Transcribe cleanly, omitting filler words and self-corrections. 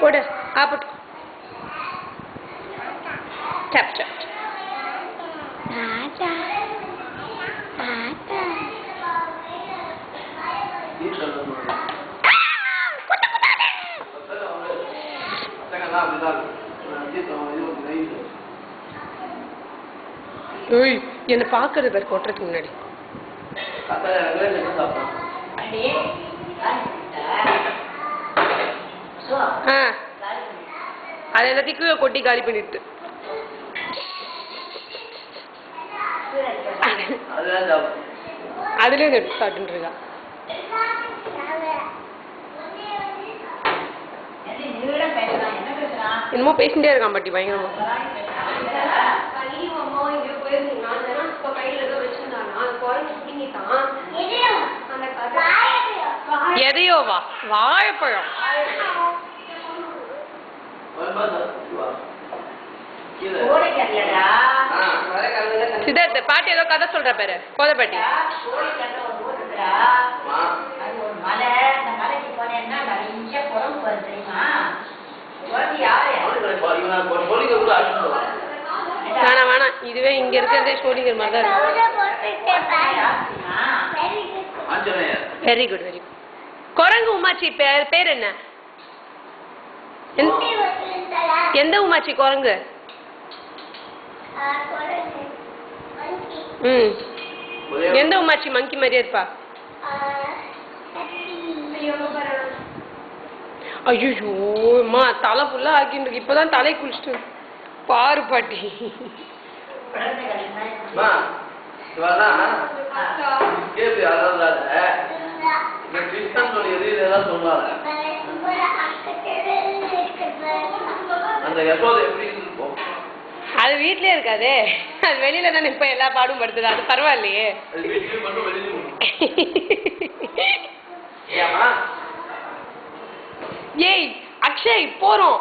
போடு ஆப்பட்டு dub dub atta atta ஓய் என்ன பாக்குறது பேர் கொட்டுறதுக்கு முன்னாடி அது எல்லாத்தையும் கொட்டி காலி பண்ணிட்டு அதுல எடுத்து சாப்பிட்டு இருக்கா என்னமோ பேசிட்டே இருக்கான் பாட்டி பயங்கரமா எதையோவா வாழைப்பழம் சித்தார்த்த பாட்டி ஏதோ கதை சொல்ற பேரு கோதை பாட்டி வேணாம் வேணாம் இதுவே இங்க இருக்கிறதே ஷோலிங்கர் மாதிரி தான் இருக்கு வெரி குட் வெரி குட் குரங்கு உமாச்சி பேர் என்ன எந்த உமாச்சி குரங்கு எந்த உமாச்சி மங்கி மாதிரியே இருப்பா ஐயோமா தலை ஃபுல்லா ஆக்கிட்டு இப்பதான் தலை குளிச்சுட்டு பாரு பாட்டி அது வீட்லயே இருக்காதே அது வெளியில தானே இப்ப எல்லா பாடும் படுத்துது அது பரவாயில்லையே ஏய் அக்ஷய் போறோம்